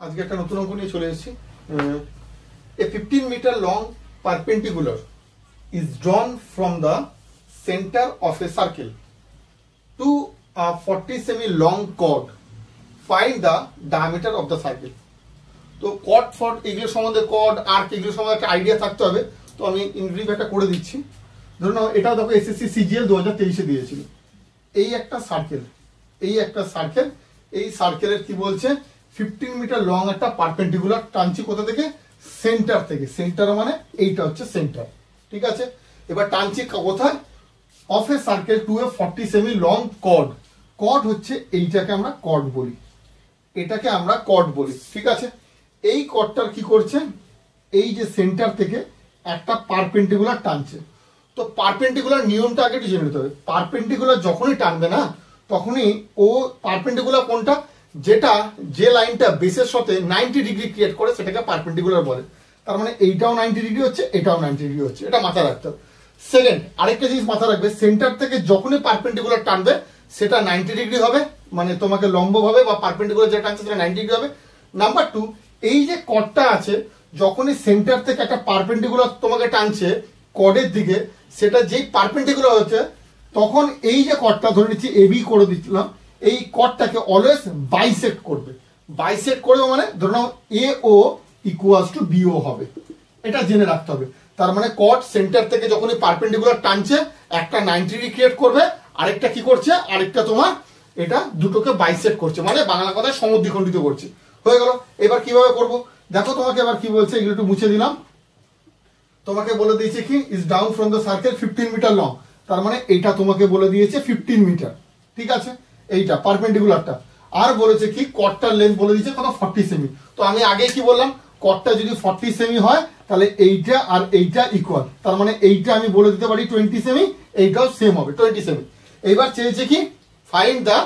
আজকে একটা নতুন অঙ্ক নিয়ে চলে এসেছি। A 15 meter long perpendicular is drawn from the center of a circle to a 40 semi long chord. Find the diameter of the circle. তো কর্ড ফর্ড এগুলো সম্বন্ধে কর্ড আর্ক এগুলো সম্বন্ধে একটা আইডিয়া থাকতে হবে। তো আমি ইনব্রিফ একটা করে দিচ্ছি। ধরুন এটাও দেখো এসএসসি সিজিএল 2023-এ দিয়েছিল। এই একটা সার্কেল, এই সার্কেলের কি বলছে 15 মিটার লং একটা পারপেন্ডিকুলার টানছি কোথা থেকে, সেন্টার থেকে। সেন্টার মানে এইটা হচ্ছে সেন্টার, ঠিক আছে। এবার টানছি কোথায়, of a circle to a 40 সেমি লং কর্ড। কর্ড হচ্ছে এইটাকে আমরা কর্ড বলি, এটাকে আমরা কর্ড বলি, ঠিক আছে। এই কর্ডটার কি করছে, এই যে সেন্টার থেকে একটা পারপেন্ডিকুলার টানছে। তো পারপেন্ডিকুলার নিয়মটা আগে একটু জেনে নিতে হবে। পারপেন্ডিকুলার যখনই টানবে না, তখনই ও পারপেন্ডিকুলার কোনটা, যেটা যে লাইনটা বেসের সাথে 90 ডিগ্রি ক্রিয়েট করে সেটাকে পারপেন্ডিকুলার বলে। তার মানে এইটাও 90 ডিগ্রি হচ্ছে, এটাও 90 ডিগ্রি হচ্ছে, এটা মাথায় রাখতে হবে। সেকেন্ড, আরেকটা জিনিস মাথায় রাখবে, সেন্টার থেকে যখনই পারপেন্ডিকুলার টানবে সেটা 90 ডিগ্রি হবে, মানে তোমাকে লম্ব ভাবে বা পারপেন্ডিকুলার যেটা টানছে সেটা 90 ডিগ্রি হবে। নাম্বার 2, এই যে কর্ডটা আছে, যখনই সেন্টার থেকে একটা পারপেন্ডিকুলার তোমাকে টানছে কর্ডের দিকে, সেটা যেই পারপেন্ডিকুলার হচ্ছে, তখন এই যে কর্ডটা ধরে নিচ্ছি এবি করে দিচ্ছিলাম, এই কর্ডটাকে অলওয়েজ বাইসেক্ট করবে। বাইসেক্ট করবে মানে ধরে নাও এ ও ইকুয়ালস টু বিও হবে, এটা জেনে রাখতে হবে। তার মানে কর্ড সেন্টার থেকে যখনই পারপেন্ডিকুলার টানছে, একটা 90 ডিগ্রি ক্রিয়েট করবে, আরেকটা কি করছে, আরেকটা তোমার এটা দুটোকে বাইসেক্ট করছে, মানে বাংলা কথায় সমদ্বিখণ্ডিত করছে। হয়ে গেল। এবার কিভাবে করব দেখো, তোমাকে এবার কি বলছে, এগুলো একটু মুছে দিলাম। তোমাকে বলে দিয়েছে কি, is down from the circle 15 metre long. তার মানে এইটা তোমাকে বলে দিয়েছে 15 মিটার, ঠিক আছে, এইটা পারপেন্ডিকুলারটা। আর বলেছে কি, কর্ডটার লেন্থ বলে দিয়েছে কত, 40 সেমি। তো আমি আগে কি বললাম, কর্ডটা যদি 40 সেমি হয় তাহলে এইটা আর এইটা ইকুয়াল। তার মানে এইটা আমি বলে দিতে পারি 20 সেমি, এইটাও সেম হবে 20 সেমি। এইবার চেয়েছে কি, ফাইন্ড দ্য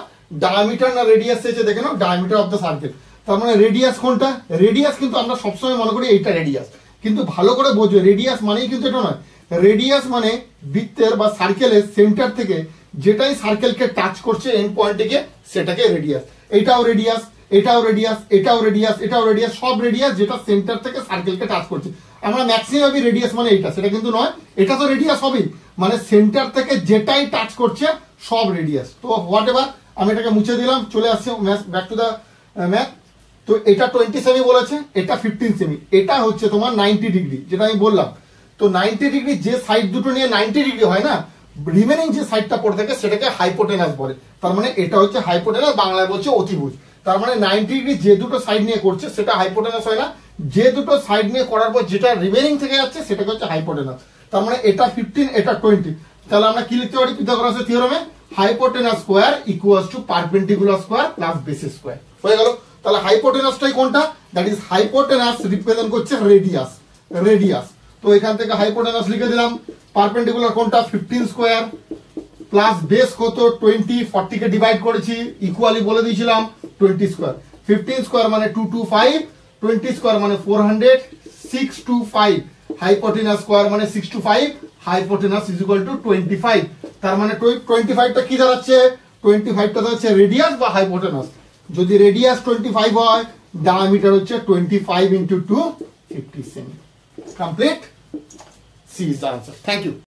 ডায়ামিটার না রেডিয়াস চেয়েছে, দেখে নাও ডায়ামিটার অফ দ্য সার্কেল। তার মানে রেডিয়াস কোনটা, রেডিয়াস কিন্তু আমরা সবসময় মনে করি এইটা রেডিয়াস, কিন্তু ভালো করে বোঝো রেডিয়াস মানেই কিন্তু এটা নয়। রেডিয়াস মানে বৃত্তের বা সার্কেলের সেন্টার থেকে যেটাই সার্কেলকে টাচ করছে এন্ড পয়েন্টে গিয়ে, সেটাকে রেডিয়াস। এটাও রেডিয়াস, এটাও রেডিয়াস, এটাও রেডিয়াস, এটাও রেডিয়াস, সব রেডিয়াস যেটা সেন্টার থেকে সার্কেলকে টাচ করছে। আমরা ম্যাক্সিমাম রেডিয়াস মানে এইটা, সেটা কিন্তু নয়, এটা তো রেডিয়াস হবেই, মানে সেন্টার থেকে যেটাই টাচ করছে সব রেডিয়াস। তো হোয়াট এভার, আমি এটাকে মুছে দিলাম, চলে আসছে ব্যাক টু দ্য ম্যাথ। তো এটা 20 সেমি বলেছে, এটা 15 সেমি, এটা হচ্ছে তোমার 90 ডিগ্রি, যেটা আমি বললাম। তো 90 ডিগ্রি যে সাইড দুটো নিয়ে 90 ডিগ্রি হয় না, রিমেনিং যে সাইডটা পড়ে থাকে সেটাকে হাইপোটেনাস বলে। তার মানে এটা হচ্ছে হাইপোটেনাস, বাংলায় বলছে অতিভুজ। তার মানে 90 ডিগ্রি যে দুটো সাইড নিয়ে করছে সেটা হাইপোটেনাস হয় না, যে দুটো সাইড নিয়ে করার পর যেটা রিমেনিং থেকে যাচ্ছে সেটাকে হচ্ছে হাইপোটেনাস। তার মানে এটা 15, এটা 20। তাহলে আমরা কি লিখতে পারি পিথাগোরাসের থিওরেমে, hypotenuse square equals to perpendicular square plus base square. হয়ে গেল। তাহলে হাইপোটেনাসটাই কোনটা, দ্যাট ইজ হাইপোটেনাস রিপ্রেজেন্ট করছে রেডিয়াস, রেডিয়াস। তো এখান থেকে হাইপোটেনাস লিখে দিলাম, পারপেন্ডিকুলার কোনটা 15 স্কোয়ার প্লাস বেস কত 20, 40 কে ডিভাইড করেছি, ইকুয়ালি বলে দিয়েছিলাম 20 স্কোয়ার। 15 স্কোয়ার মানে 225, 20 স্কোয়ার মানে 400, 625। হাইপোটেনাস স্কোয়ার মানে 625, হাইপোটেনাস ইজ ইকুয়াল টু 25। তার মানে 25টা কি দাঁড়াচ্ছে, 25টা দাঁড়াচ্ছে রেডিয়াস বা হাইপোটেনাস। যদি রেডিয়াস 25 হয়, ডায়ামিটার হচ্ছে 25 × 2, 50 সেমি। Complete. C is the answer. Thank you.